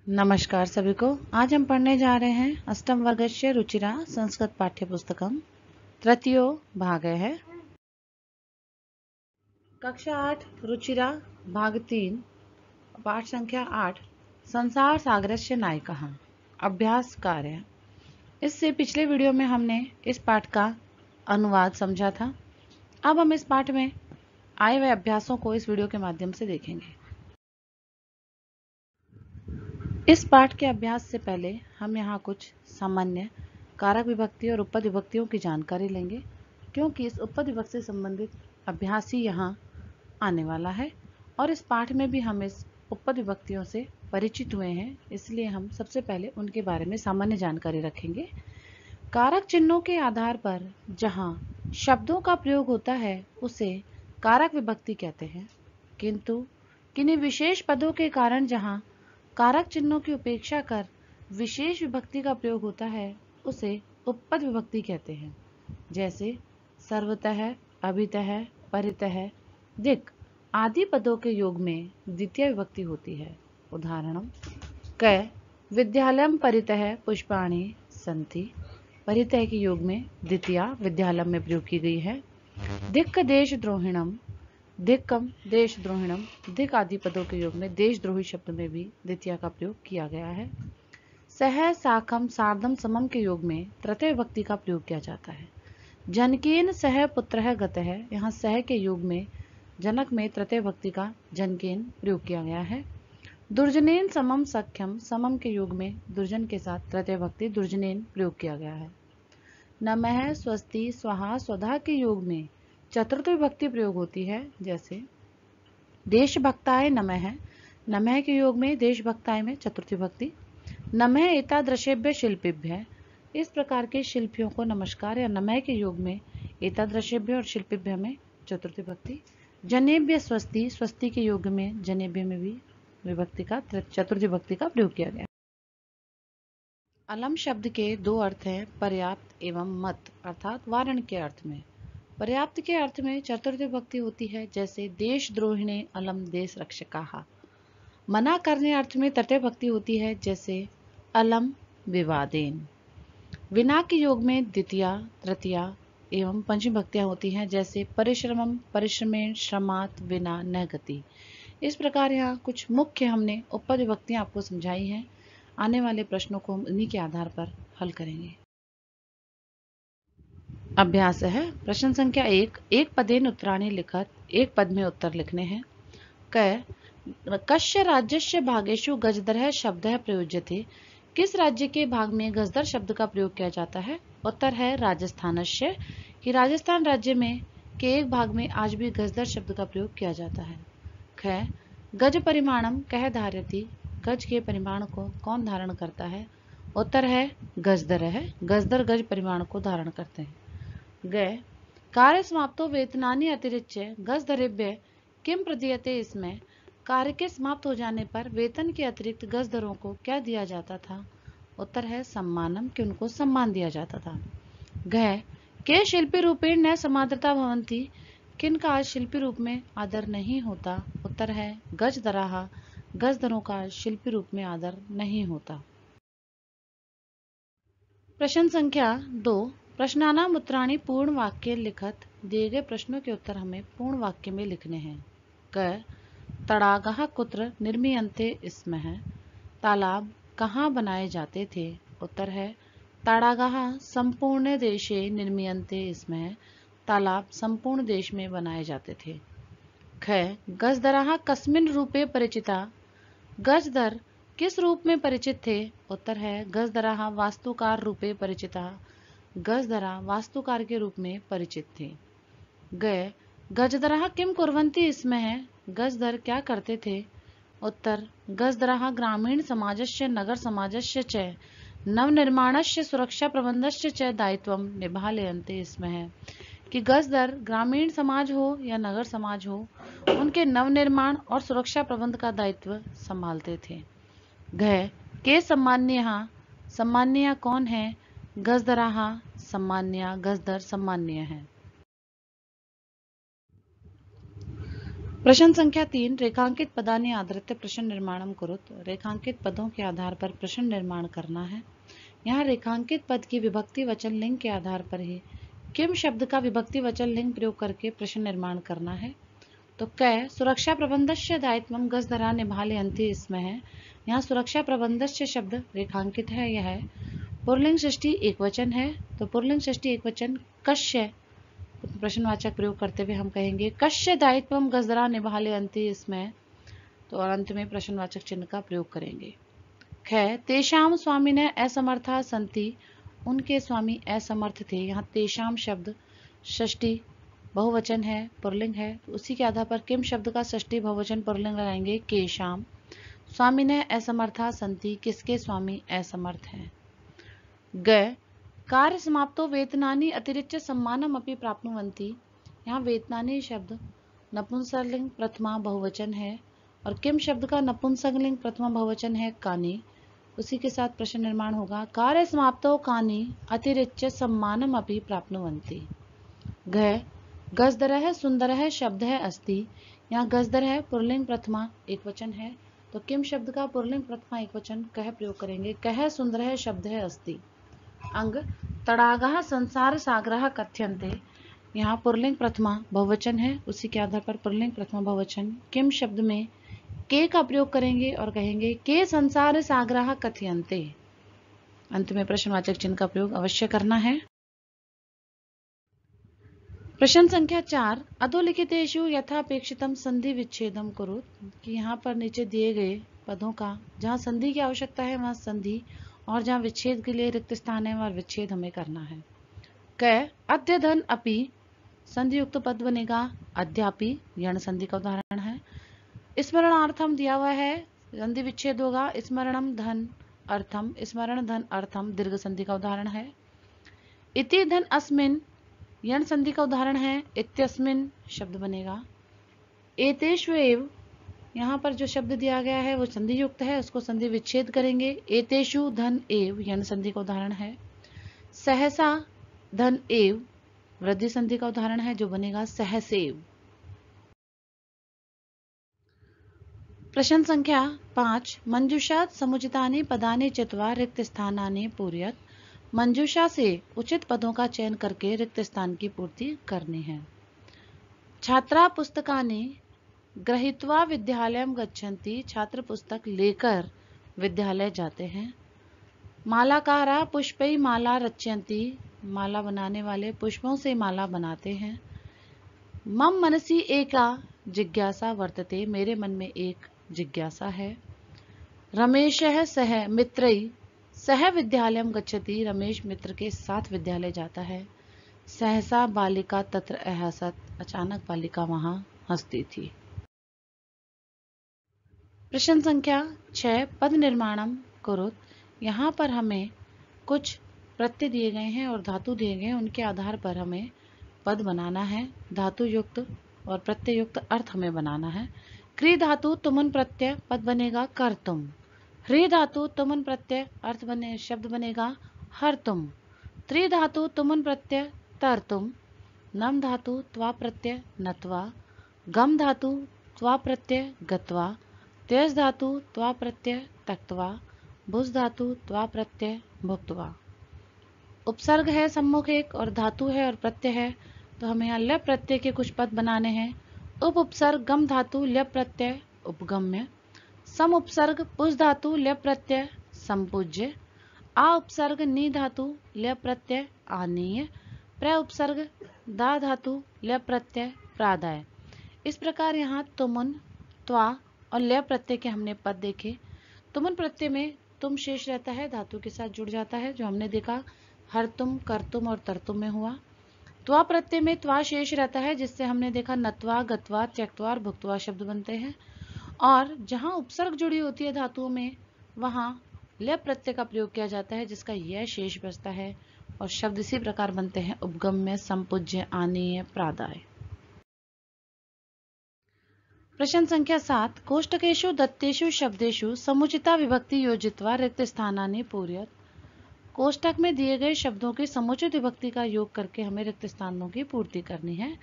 नमस्कार सभी को। आज हम पढ़ने जा रहे हैं अष्टम वर्गस्य रुचिरा संस्कृत पाठ्यपुस्तकम तृतीयो भाग है। कक्षा 8 रुचिरा भाग 3 पाठ संख्या 8 संसार सागरस्य नायिका अभ्यास कार्य। इससे पिछले वीडियो में हमने इस पाठ का अनुवाद समझा था। अब हम इस पाठ में आए हुए अभ्यासों को इस वीडियो के माध्यम से देखेंगे। इस पाठ के अभ्यास से पहले हम यहाँ कुछ सामान्य कारक विभक्ति और उपपद विभक्तियों की जानकारी लेंगे, क्योंकि इस उपपद विभक्ति से संबंधित अभ्यास ही यहाँ आने वाला है और इस पाठ में भी हम इस उपपद विभक्तियों से परिचित हुए हैं, इसलिए हम सबसे पहले उनके बारे में सामान्य जानकारी रखेंगे। कारक चिन्हों के आधार पर जहाँ शब्दों का प्रयोग होता है उसे कारक विभक्ति कहते हैं, किंतु किन्हीं विशेष पदों के कारण जहाँ कारक चिन्हों की उपेक्षा कर विशेष विभक्ति का प्रयोग होता है उसे उपपद विभक्ति कहते हैं। जैसे सर्वतः, अभितः, परितः, दिक् आदि पदों के योग में द्वितीय विभक्ति होती है। उदाहरणम क विद्यालयम परितः पुष्पाणि सन्ति। परितः के योग में द्वितीया विद्यालय में प्रयोग की गई है। दिक् देशद्रोहिणम, दिक्कम देशद्रोहिणम, दिक् आदि पदों के योग में देशद्रोही शब्द में भी द्वितीया का प्रयोग किया गया है। सह, साखम, सार्धम, समम के योग में तृतीय विभक्ति का प्रयोग किया जाता है। जनकेन सह पुत्रः गतः, यहाँ सह के योग में जनक में तृतीय विभक्ति का जनकेन प्रयोग किया गया है। दुर्जनेन समम सख्यम, समम के योग में दुर्जन के साथ तृतीय विभक्ति दुर्जनेन प्रयोग किया गया है। नमः, स्वस्ति, स्वाहा, स्वधा के योग में चतुर्थ विभक्ति प्रयोग होती है। जैसे देशभक्ताय नमः, नमः के योग में देशभक्ताय में चतुर्थी विभक्ति। नमः एतादृशेभ्य शिल्पिभ्य, इस प्रकार के शिल्पियों को नमस्कार या नमः के योग में एतादृशेभ्य और शिल्पिभ्य में चतुर्थी विभक्ति। जनेभ्य स्वस्ति, स्वस्ति के योग में जनेभ्य में भी विभक्ति का चतुर्थी विभक्ति का प्रयोग किया गया। अलम शब्द के दो अर्थ हैं, पर्याप्त एवं मत, अर्थात वारण के अर्थ में। पर्याप्त के अर्थ में चतुर्थी विभक्ति होती है, जैसे देशद्रोहिणे अलम देश रक्षकाः। मना करने अर्थ में तृतीय विभक्ति होती है, जैसे अलम विवादेन। विना के योग में द्वितीया, तृतीया एवं पंचमी विभक्तियां होती हैं, जैसे परिश्रमम, परिश्रमेण, श्रमात, विना, न गति। इस प्रकार यहाँ कुछ मुख्य हमने उपपद विभक्तियां आपको समझाई हैं। आने वाले प्रश्नों को हम इन्हीं के आधार पर हल करेंगे। अभ्यास है प्रश्न संख्या 1, एक पदेन उत्तराणि लिखत, एक पद में उत्तर लिखने हैं। कस्य राज्यस्य भागेषु गजदरः शब्दः प्रयुज्यते, किस राज्य के भाग में गजदर शब्द का प्रयोग किया जाता है। उत्तर है राजस्थानस्य, कि राजस्थान राज्य में के एक भाग में आज भी गजदर शब्द का प्रयोग किया जाता है। ख गज परिमाणम कह धार्यति, गज के परिमाण को कौन धारण करता है। उत्तर है गजदर है, गजदर गज परिमाण को धारण करते हैं। ग कार्य समाप्तो वेतनानि अतिरिच्य गजदरेभ्य किम प्रदीयते, इसमें कार्य के समाप्त हो जाने पर वेतन के अतिरिक्त गजदरों को क्या दिया जाता था। उत्तर है सम्मानम, कि उनको सम्मान दिया जाता था। घ के शिल्पी रूपेण न समादरता भवन्ति, किनका आज शिल्पी रूप में आदर नहीं होता। उत्तर है गजदराः, गजदरों का शिल्पी रूप में आदर नहीं होता। प्रश्न संख्या 2, प्रश्नानाम उत्तराणि पूर्ण वाक्य लिखत, दिए गए प्रश्नों के उत्तर हमें पूर्ण वाक्य में लिखने हैं। क तड़ागः कुत्र निर्मीयन्ते स्मः, तालाब कहाँ बनाए जाते थे। उत्तर है तड़ागः संपूर्ण देशे निर्मीयन्ते स्मः, तालाब संपूर्ण देश में बनाए जाते थे। ख गजदराः कस्मिन् रूपे परिचिता, गजदर किस रूप में परिचित थे। उत्तर है गजदराः वास्तुकार रूपे परिचिता, गजदरा वास्तुकार के रूप में परिचित थे। ग गजदराः किम कुर्वन्ति स्मः, गजदर क्या करते थे। उत्तर गजदराः ग्रामीण समाजस्य नगर समाजस्य च नवनिर्माणस्य सुरक्षा प्रबंधस्य च दायित्वं निभालयन्ते स्मः, कि गजदर ग्रामीण समाज हो या नगर समाज हो, उनके नवनिर्माण और सुरक्षा प्रबंध का दायित्व संभालते थे। घ के सम्मान्य, सम्मान्य कौन है। गजदराः सम्मान्य, गजदर सम्मान्य है। प्रश्न संख्या 3, रेखांकित पदानि आधारित प्रश्न निर्माणम कुरुत। रेखांकित पदों के आधार पर प्रश्न निर्माण करना है। यहाँ रेखांकित पद की विभक्ति वचन लिंग के आधार पर ही किम शब्द का विभक्ति वचन लिंग प्रयोग करके प्रश्न निर्माण करना है। तो क सुरक्षा प्रबंधस्य दायित्वम गजधरा निभालयन्ति इसमें है। यहाँ सुरक्षा प्रबंधस्य शब्द रेखांकित है। यह पुल्लिंग षष्ठी एकवचन है, तो पुल्लिंग षष्ठी एकवचन कस्य प्रश्नवाचक प्रयोग करते हुए हम कहेंगे कस्य दायित्वम गजधरा निभालयन्ति इसमें, तो और अंत में प्रश्नवाचक चिन्ह का प्रयोग करेंगे। ख तेषाम स्वामिनः असमर्था सन्ति, उनके स्वामी असमर्थ थे। यहाँ तेषाम शब्द षष्ठी बहुवचन है, पुल्लिंग है, तो उसी के आधार पर किम शब्द का षष्ठी बहुवचन पुल्लिंग लगाएंगे केशाम। स्वामिनः असमर्था सन्ति, किसके स्वामी असमर्थ हैं। ग कार्य समाप्तो वेतनानि अतिरिच्य सम्मानम अपि प्राप्नुवन्ति। यहाँ वेतनानि शब्द नपुंसकलिंग प्रथमा बहुवचन है और किम शब्द का नपुंसकलिंग प्रथमा बहुवचन है कानि। उसी के साथ प्रश्न निर्माण होगा कार्य समाप्तो कानि अतिरिच्य सम्मानम अपि प्राप्नुवन्ति। घ गजधरः सुंदरः शब्द है अस्ति। यहाँ गजधरः पुल्लिंग प्रथमा एकवचन है, तो किम शब्द का पुल्लिंग प्रथमा एकवचन कह प्रयोग करेंगे कह सुंदरः शब्द है अस्ति। अंग तड़ागः संसार सागरः कथ्यन्ते। यहाँ पुल्लिंग प्रथमा बहुवचन है, उसी के आधार पर पुल्लिंग प्रथमा बहुवचन किम शब्द में के का प्रयोग करेंगे और कहेंगे के संसार सागरः कथ्यन्ते। अंत में प्रश्नवाचक चिन्ह का प्रयोग अवश्य करना है। प्रश्न संख्या 4, अधोलिखितेषु यथापेक्षितम संधि विच्छेदम कुरुत। कि यहाँ पर नीचे दिए गए पदों का जहाँ संधि की आवश्यकता है वहाँ संधि और जहाँ विच्छेद के लिए रिक्त स्थान है वहाँ विच्छेद हमें करना है। क अद्य धन अपि, संधि युक्त पद बनेगा अद्यापि, यण संधि का उदाहरण है। स्मरणार्थम दिया हुआ है, संधि विच्छेद होगा स्मरणम धन अर्थम, स्मरण धन अर्थम, दीर्घ संधि का उदाहरण है। इति धन अस्मिन, यण संधि का उदाहरण है इत्यस्मिन शब्द बनेगा। एतेषु एव, यहाँ पर जो शब्द दिया गया है वो संधि युक्त है, उसको संधि विच्छेद करेंगे। एतेषु धन एव, यण संधि का उदाहरण है। सहसा धन एव, वृद्धि संधि का उदाहरण है जो बनेगा सहसेव। प्रश्न संख्या 5, मंजूषा समुचितानि पदानि चित्वा रिक्त स्थानानि पूरयत। मंजूषा से उचित पदों का चयन करके रिक्त स्थान की पूर्ति करनी है। छात्रा पुस्तकानि गृहीत्वा विद्यालयं गच्छन्ति, छात्र पुस्तक लेकर विद्यालय जाते हैं। मालाकारा पुष्पै माला रचयन्ति, माला बनाने वाले पुष्पों से माला बनाते हैं। मम मनसि एका जिज्ञासा वर्तते, मेरे मन में एक जिज्ञासा है। रमेशः सह मित्रै सह विद्यालयम गच्छति, रमेश मित्र के साथ विद्यालय जाता है। सहसा बालिका तत्र अहसत, अचानक बालिका वहां हंसती थी। प्रश्न संख्या 6, पद निर्माणम कुरुत। यहाँ पर हमें कुछ प्रत्यय दिए गए हैं और धातु दिए गए हैं, उनके आधार पर हमें पद बनाना है। धातु युक्त और प्रत्यय युक्त अर्थ हमें बनाना है। क्री धातु तुमन प्रत्यय पद बनेगा कर्तुम। ह्री धातु तुमन प्रत्यय अर्थ बने शब्द बनेगा हर्तुम। त्रि धातु तुमन प्रत्यय तर्तुम। नम धातु त्वा प्रत्यय नत्वा। गम धातु त्वा प्रत्यय गत्वा। त्यज धातु त्वा प्रत्यय तक्त्वा। भुज धातु त्वा प्रत्यय भुक्त्वा। उपसर्ग है सम्मुख एक और धातु है और प्रत्यय है, तो हमें यहाँ लय प्रत्यय के कुछ पद बनाने हैं। उप उपसर्ग गम धातु लय प्रत्यय उपगम्य। सम उपसर्ग पुज धातु लय प्रत्यय संपूज्य। आ उपसर्ग नी धातु लय प्रत्यय आनीय। प्र उपसर्ग दा धातु लय प्रत्यय प्रादाय। इस प्रकार यहाँ तुमुन त्वा और लय प्रत्यय के हमने पद देखे। तुमुन प्रत्यय में तुम शेष रहता है, धातु के साथ जुड़ जाता है, जो हमने देखा हर तुम करतुम और तरतुम में हुआ। त्वा प्रत्यय में त्वा शेष रहता है, जिससे हमने देखा नत्वा गत्वा त्यक्त्वा और भुक्त्वा शब्द बनते हैं। और जहाँ उपसर्ग जुड़ी होती है धातुओं में वहाँ लय प्रत्यय का प्रयोग किया जाता है, जिसका यह शेष बचता है और शब्द इसी प्रकार बनते हैं उपगम्य संपूज्य आनीय प्रादाय। प्रश्न संख्या 7, कोष्टकेषु दत्तेषु शब्देषु समुचिता विभक्ति योजित्वा रिक्त स्थानानि पूरयत। कोष्टक में दिए गए शब्दों की समुचित विभक्ति का योग करके हमें रिक्त स्थानों की पूर्ति करनी है।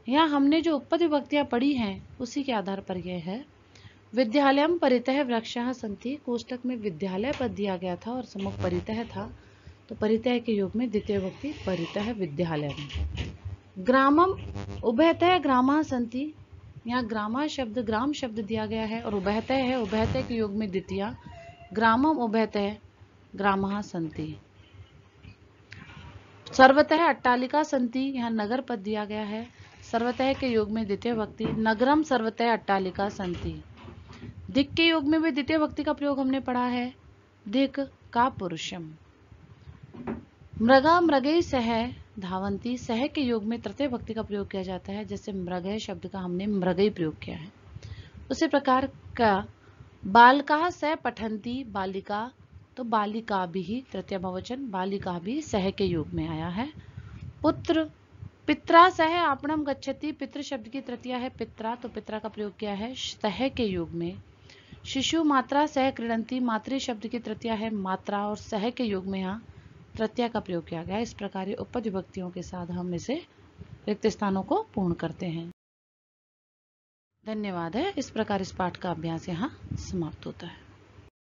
यहाँ हमने जो उपपद विभक्तियां पढ़ी हैं उसी के आधार पर यह है। विद्यालयम परितः वृक्षाः सन्ति, कोष्टक में विद्यालय पद दिया गया था और सम्मुख परितः था, तो परितः के योग में द्वितीय विभक्ति परितः विद्यालयम। ग्रामम उभयतः ग्रामाः सन्ति, यहाँ ग्रामा शब्द ग्राम शब्द दिया गया है और उभयतः है, उभयतः के योग में द्वितीया, ग्रामम उभयतः ग्रामाः सन्ति। सर्वतः अट्टालिका सन्ति, यहाँ नगर पद दिया गया है, सर्वतः के योग में द्वितीय विभक्ति, नगरम सर्वतः अट्टालिका सन्ति। दिक् के योग में भी द्वितीय विभक्ति का प्रयोग हमने पढ़ा है, दिक् का पुरुषम। मृगा मृगै सह धावंती, सह के योग में तृतीय विभक्ति का प्रयोग किया जाता है, जैसे मृगय शब्द का हमने मृगई प्रयोग किया है। उसी प्रकार का बालकाः सह पठन्ति, बालिका, तो बालिका भी तृतीय बहुवचन, बालिका भी सह के योग में आया है। पुत्र पित्रा सह आपणम गच्छति, पितृ शब्द की तृतीया है पित्रा, तो पित्रा का प्रयोग किया है सह के योग में। शिशु मात्रा सह क्रीडन्ति, मातृ शब्द की तृतीया है मात्रा और सह के योग में यहाँ तृतीया का प्रयोग किया गया। इस प्रकार ये उपपद विभक्तियों के साथ हम इसे रिक्त स्थानों को पूर्ण करते हैं। धन्यवाद है। इस प्रकार इस पाठ का अभ्यास यहाँ समाप्त होता है।